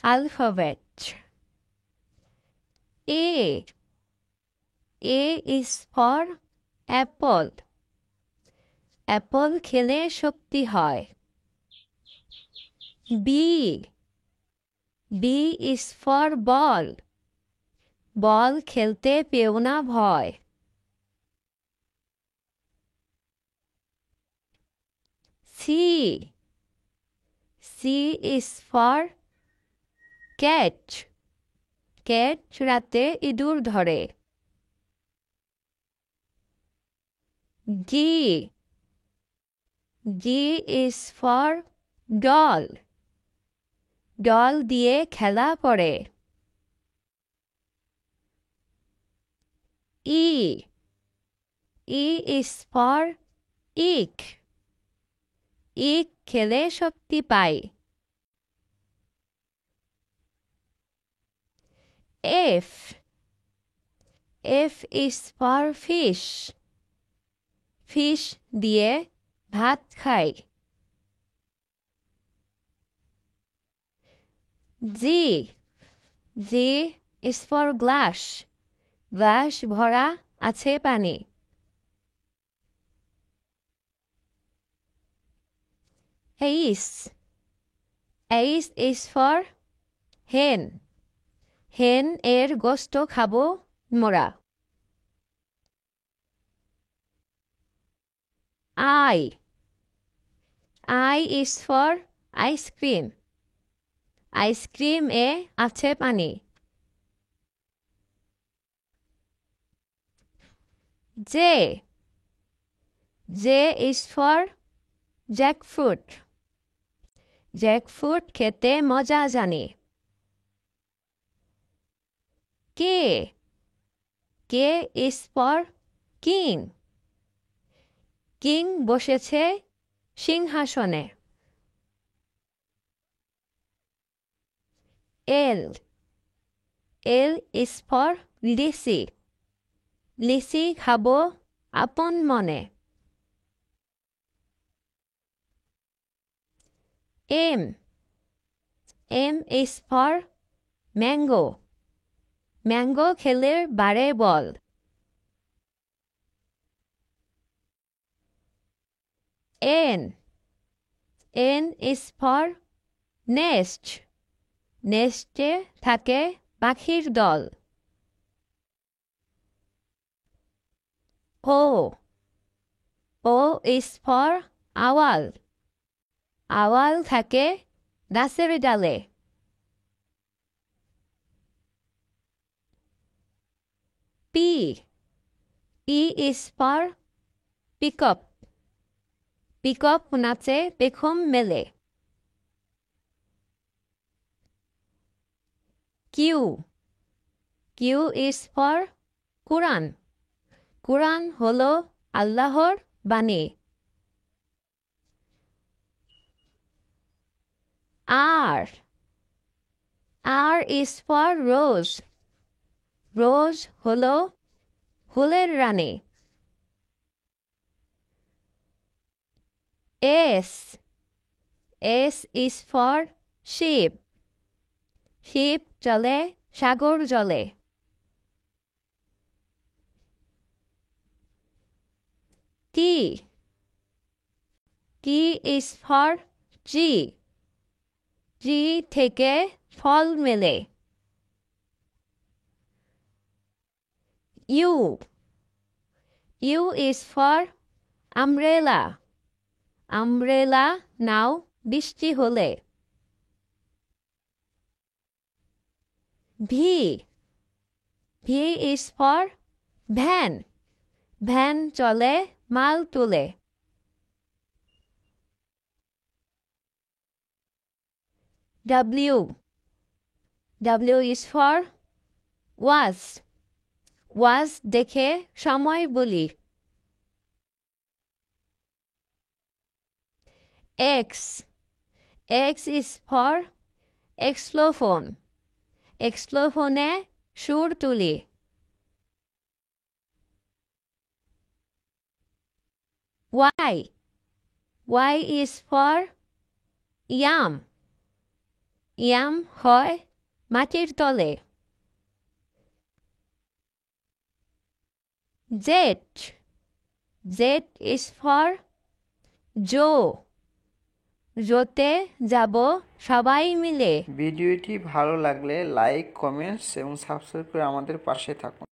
alphabet. A. A is for apple. Apple খেলে শক্তি হয়. B. B is for ball. বল খেলতে পেও না ভয়. C. C is for cat. Cat রাতে ইঁদুর ধরে. G. G is for doll. doll দিয়ে খেলা করে. E. E is for egg. egg খেলে শক্তি পাই. F. F is for fish. fish দিয়ে ভাত খাই. G. G is for glass. glass ভরা আছে পানি. H. H is for hen. hen এর গোস্ত খাবো মোরা. I. I is for ice cream. ice cream এ আছে পানি. J. J is for jackfruit. jackfruit খেতে মজা জানি. K. K is for king. king বসেছে সিংহাসনে. L. L is for লিচি. লিচি খাবো আপন মনে. M. M is for mango. mango খেলে বাড়ে বল. N. N is for nest. নেস্টে থাকে পাখির দল. O. O is for owl. owl থাকে গাছের ডালে. P. P is for peacock. peacock নাচে পেখম মেলে. Q. Q is for Quran. Quran হলো আল্লাহর বাণী. R. R is for rose. rose হলো ফুলের রানী. S. S is for sheep. sheep চলে সাগর জলে. T. T is for G. G থেকে ফল মেলে. U. U is for umbrella. umbrella নাও বৃষ্টি হলে. V. V is for van. van চলে মাল তুলে. W. W is for was. was দেখে সময় বলি. X. X is for xylophone. xylophone সুর তুলি. Y. Y is for yam. Yam হয় মাটির তলে। জেড, জেড ইজ ফর জো, জোতে যাব সবাই মিলে। ভিডিওটি ভালো লাগলে লাইক, কমেন্টস এবং সাবস্ক্রাইব করে আমাদের পাশে থাকুন।